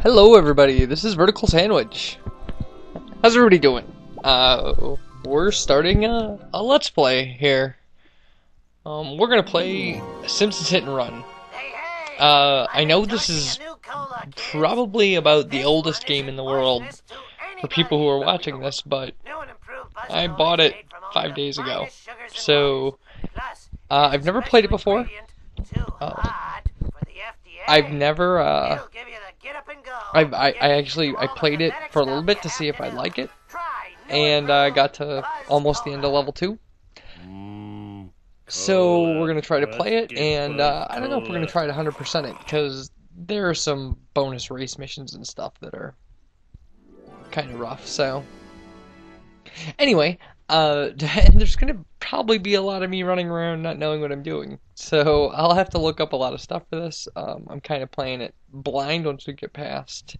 Hello everybody, this is VerticalSandwich. How's everybody doing? We're starting a Let's Play here. We're gonna play Simpsons Hit and Run. I know this is probably about the oldest game in the world for people who are watching this, but I bought it 5 days ago. So, I've never played it before. I've never, I played it for a little bit to see if I like it, and I got to almost the end of level 2. So we're gonna try to play it, and I don't know if we're gonna try to 100% it, because there are some bonus race missions and stuff that are kind of rough, so... Anyway, and there's gonna probably be a lot of me running around not knowing what I'm doing, so I'll have to look up a lot of stuff for this. I'm kind of playing it blind once we get past...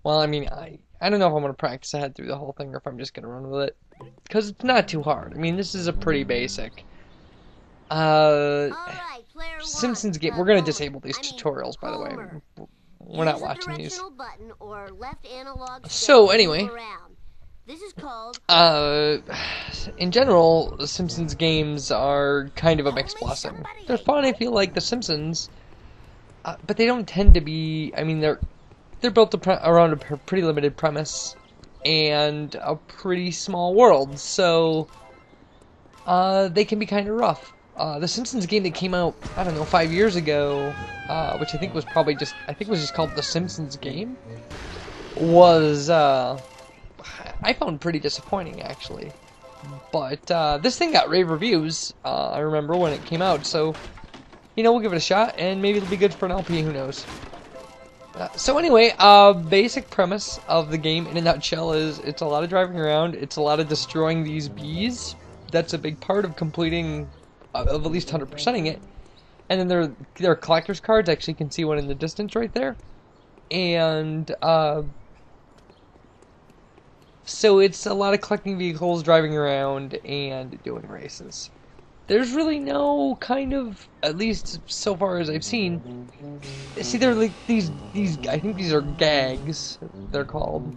Well, I mean, I don't know if I'm gonna practice ahead through the whole thing or if I'm just gonna run with it, because it's not too hard. I mean, this is a pretty basic... Simpsons game. We're gonna disable these tutorials, by the way. We're not watching these. So anyway, in general, the Simpsons games are kind of a mixed blessing. They're fun, I feel like, The Simpsons, but they don't tend to be. I mean, they're built around a pretty limited premise and a pretty small world, so they can be kind of rough. The Simpsons game that came out, I don't know, 5 years ago, which I think was probably just, was just called The Simpsons Game, was, I found pretty disappointing, actually. But, this thing got rave reviews, I remember when it came out, so, you know, we'll give it a shot, and maybe it'll be good for an LP, who knows. So anyway, basic premise of the game, in a nutshell, is it's a lot of driving around, it's a lot of destroying these bees. That's a big part of completing... of at least 100%ing it, and then there are collector's cards. Actually, you can see one in the distance right there, and so it's a lot of collecting vehicles, driving around, and doing races. There's really no kind of, at least so far as I've seen. See, they're like these. I think these are gags. They're called,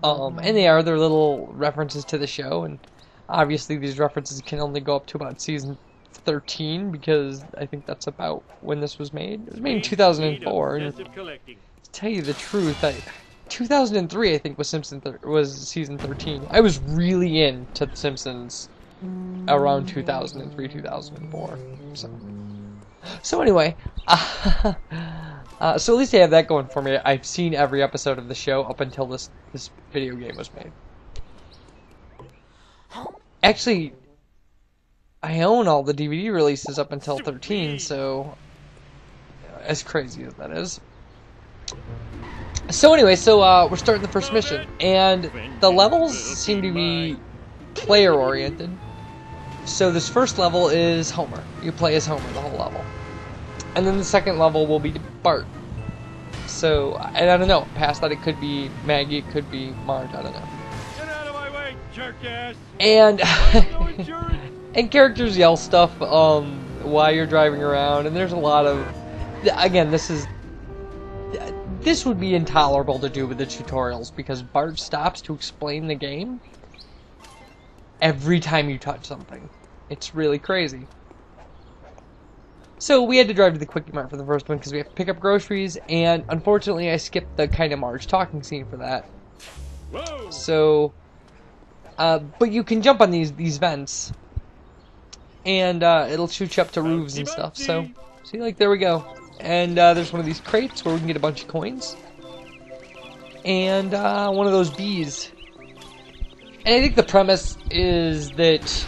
and they're little references to the show and. Obviously, these references can only go up to about season 13, because I think that's about when this was made. It was made in 2004, and to tell you the truth, 2003 I think was season 13. I was really into The Simpsons around 2003, 2004. So anyway, so at least I have that going for me. I've seen every episode of the show up until this video game was made. Actually, I own all the DVD releases up until 13, so as crazy as that is. So anyway, we're starting the first mission, and the levels seem to be player-oriented. So this first level is Homer. You play as Homer the whole level. And then the second level will be Bart. So, and I don't know, past that it could be Maggie, it could be Marge, I don't know. And and characters yell stuff while you're driving around, and there's a lot of, again, this would be intolerable to do with the tutorials, because Bart stops to explain the game every time you touch something. It's really crazy. So we had to drive to the Quickie Mart for the first one because we have to pick up groceries, and unfortunately I skipped the kind of Marge talking scene for that. Whoa. So but you can jump on these vents, and it'll shoot you up to roofs and stuff. So, see, like, there we go. And there's one of these crates where we can get a bunch of coins, and one of those bees. And I think the premise is that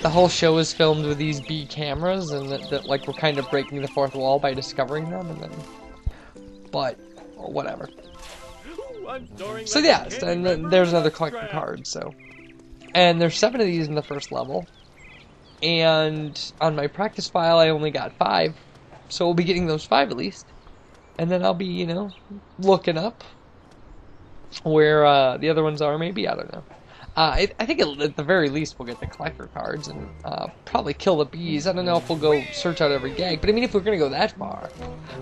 the whole show is filmed with these bee cameras, and that like, we're kind of breaking the fourth wall by discovering them, and then, but, or whatever. So yeah, and then there's another collecting card, so. And there's 7 of these in the first level, and on my practice file I only got 5, so we'll be getting those 5 at least, and then I'll be, you know, looking up where the other ones are, maybe, I don't know. I think at the very least we'll get the collector cards and probably kill the bees. I don't know if we'll go search out every gag, but I mean, if we're going to go that far,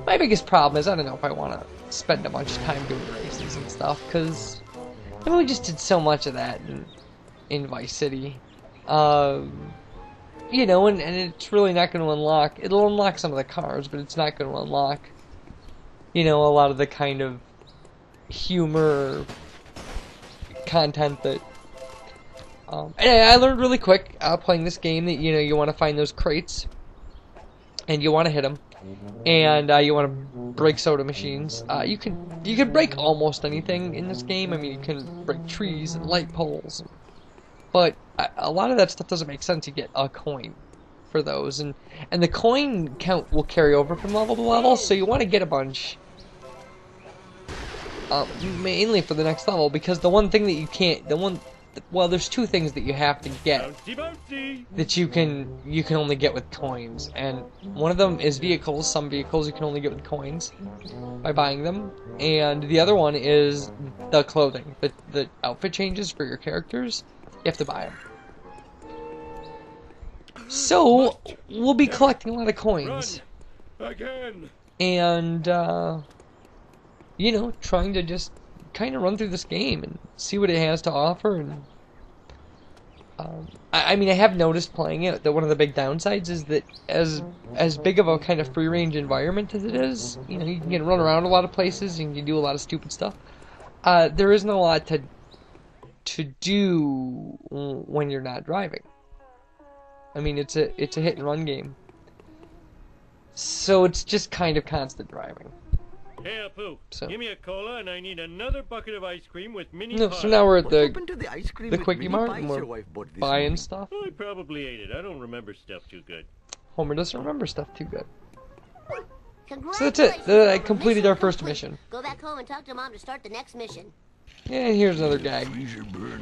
my biggest problem is I don't know if I want to spend a bunch of time doing races and stuff, because I mean, we just did so much of that in Vice City. You know, and it's really not going to unlock... It'll unlock some of the cars, but it's not going to unlock, you know, a lot of the kind of humor content that... and I learned really quick playing this game that, you know, you want to find those crates, and you want to hit them, and you want to break soda machines. You can break almost anything in this game. I mean, you can break trees and light poles, but a lot of that stuff doesn't make sense. You get a coin for those, and the coin count will carry over from level to level, so you want to get a bunch. Mainly for the next level, because the one thing that you can't, well, there's two things that you have to get that you can only get with coins, and one of them is vehicles. Some vehicles you can only get with coins by buying them, and the other one is the clothing, the outfit changes for your characters. You have to buy them. So we'll be collecting a lot of coins, and you know, trying to just kind of run through this game and see what it has to offer. And I mean, I have noticed playing it that one of the big downsides is that as big of a kind of free range environment as it is, you know, you can run around a lot of places and you can do a lot of stupid stuff. There isn't a lot to do when you're not driving. I mean, it's a hit and run game, so it's just kind of constant driving. Hey, Apu, so. Give me a cola, and I need another bucket of ice cream with mini No, pie. so now we're at the the Quickie Mart, and we're buying stuff. I probably ate it. I don't remember stuff too good. Homer doesn't remember stuff too good. So that's Congratulations. it. I completed our first mission. Go back home and talk to Mom to start the next mission. And here's another gag.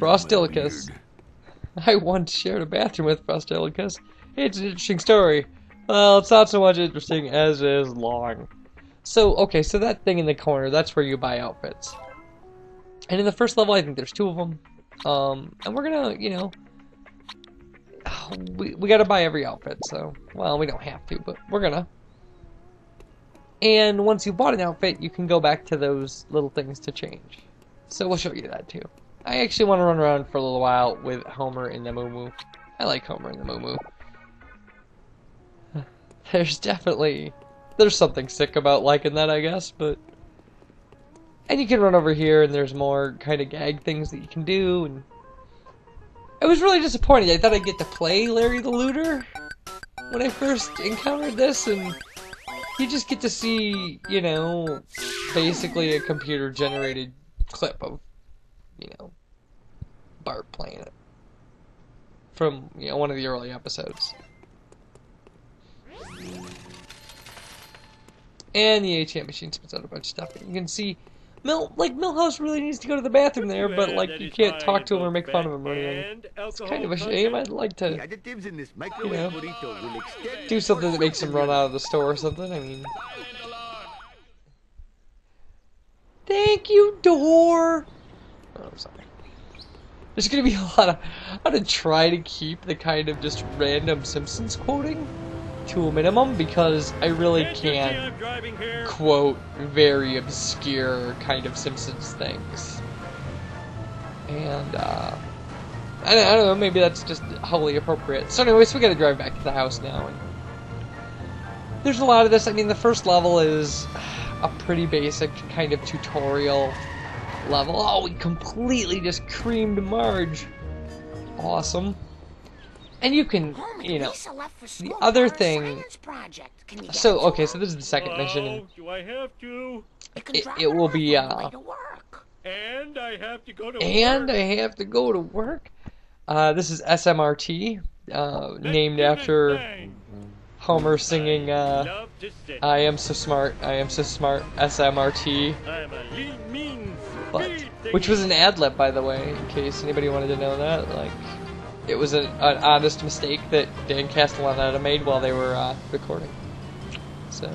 Frostillicus. I once shared a bathroom with Frostillicus. It's an interesting story. Well, it's not so much interesting as is long. So, okay, so that thing in the corner, that's where you buy outfits. And in the first level, I think there's 2 of them. And we're gonna, you know... We gotta buy every outfit, so... Well, we don't have to, but we're gonna. And once you've bought an outfit, you can go back to those little things to change. So we'll show you that, too. I actually want to run around for a little while with Homer and the Muumuu. I like Homer and the Muumuu. There's something sick about liking that, I guess, but... And you can run over here, and there's more kind of gag things that you can do, and... I was really disappointed. I thought I'd get to play Larry the Looter when I first encountered this, and... You just get to see, you know, basically a computer-generated clip of, you know, Bart playing it. From, you know, one of the early episodes. And the ATM machine spits out a bunch of stuff. You can see, Milhouse really needs to go to the bathroom there, but, like, you can't talk to him or make fun of him or anything. It's kind of a shame. I'd like to, you know, do something that makes him run out of the store or something. I mean... Thank you, door! Oh, I'm sorry. There's gonna be a lot of... I'm gonna try to keep the kind of just random Simpsons quoting to a minimum, because I really can't quote very obscure kind of Simpsons things. And, I don't know, maybe that's just wholly appropriate. So anyways, we gotta drive back to the house now, and... There's a lot of this. I mean, the first level is a pretty basic kind of tutorial level. Oh, we completely just creamed Marge. Awesome. And you can, you know, the other thing... So, okay, so this is the second mission. And do I have to? It will be, And I have to go to work. And I have to go to work. This is SMRT, named after Homer singing, I am so smart, SMRT. I'm a lean, mean, But, which was an ad-lib, by the way, in case anybody wanted to know that. Like, it was an honest mistake that Dan Castellaneta made while they were recording. So,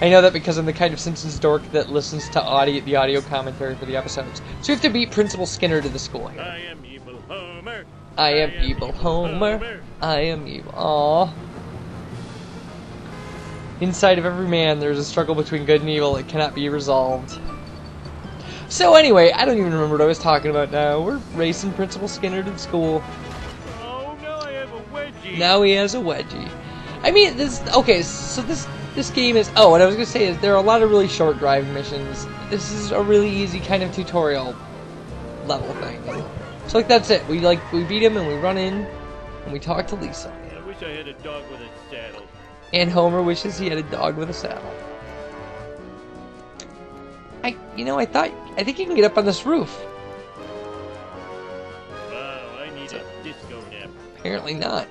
I know that because I'm the kind of Simpsons dork that listens to the audio commentary for the episodes. So you have to beat Principal Skinner to the school here. I am evil. Homer. I am evil Homer. I am evil. Aww. Inside of every man, there's a struggle between good and evil that cannot be resolved. So anyway, I don't even remember what I was talking about now. We're racing Principal Skinner to school. Oh, now I have a wedgie. Now he has a wedgie. I mean, okay, so this game is... Oh, what I was going to say is there are a lot of really short driving missions. This is a really easy kind of tutorial level thing. So like that's it. We beat him and we run in and we talk to Lisa. I wish I had a dog with a saddle. And Homer wishes he had a dog with a saddle. I think you can get up on this roof. Wow, I need a disco nap. Apparently not.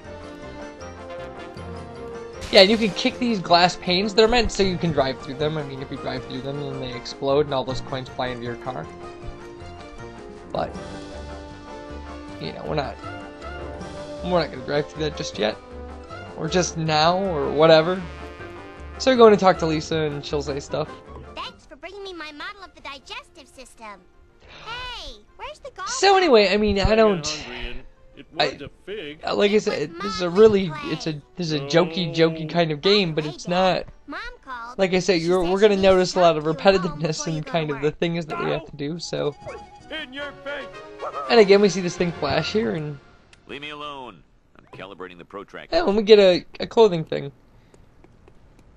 Yeah, and you can kick these glass panes. They're meant so you can drive through them. I mean, if you drive through them, then they explode and all those coins fly into your car. But, you know, we're not going to drive through that just yet. Or just now, or whatever. So we're going to talk to Lisa, and she'll say stuff. Thanks for bringing me my model of the digestive system. Hey, where's the golf? So anyway, I mean, I don't... It was a fig. Like I said, this is a jokey kind of game, but it's not... Mom called. Like I said, we're going to notice a lot of repetitiveness in kind of the things that we have to do, so... In your face. And again, we see this thing flash here, and... Leave me alone. I'm calibrating the protractor. Oh, and we get a clothing thing.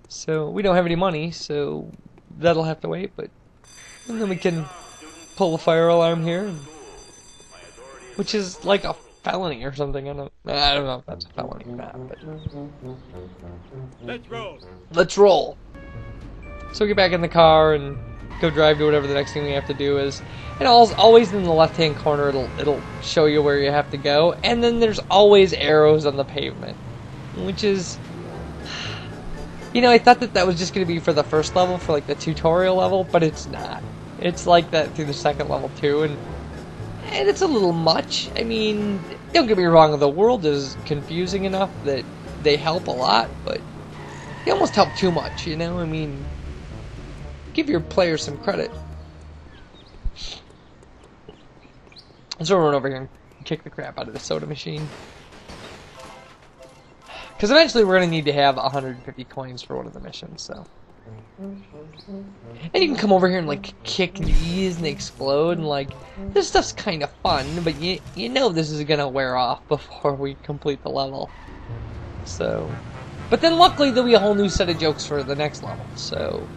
So, we don't have any money, so that'll have to wait, but... And then we can pull the fire alarm here, which is like a felony or something. I don't know if that's a felony or not, but... Let's roll. Let's roll! So we get back in the car and go drive to whatever the next thing we have to do is. And always in the left-hand corner, it'll show you where you have to go. And then there's always arrows on the pavement, which is... You know, I thought that was just going to be for the first level, for like the tutorial level, but it's not. It's like that through the second level too, and it's a little much. I mean, don't get me wrong, the world is confusing enough that they help a lot, but they almost help too much, you know? I mean, give your players some credit. So we'll run over here and kick the crap out of the soda machine. Because eventually we're going to need to have 150 coins for one of the missions, so... And you can come over here and, like, kick these and they explode, and, like, this stuff's kind of fun, but you know this is going to wear off before we complete the level. So... But then luckily there'll be a whole new set of jokes for the next level, so...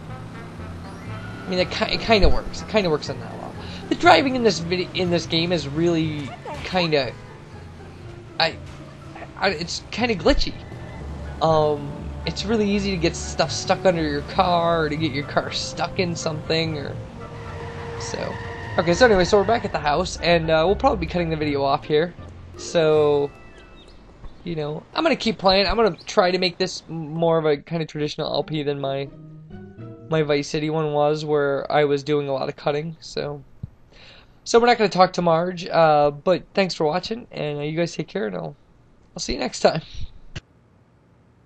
I mean, it kind of works. It kind of works on that level. The driving in this game is really kind of... it's kind of glitchy. It's really easy to get stuff stuck under your car, or to get your car stuck in something, or... So... Okay, so anyway, so we're back at the house, and we'll probably be cutting the video off here. So... You know, I'm gonna keep playing. I'm gonna try to make this more of a kind of traditional LP than my Vice City one was, where I was doing a lot of cutting, so... So we're not gonna talk to Marge, but thanks for watching, and you guys take care, and I'll see you next time.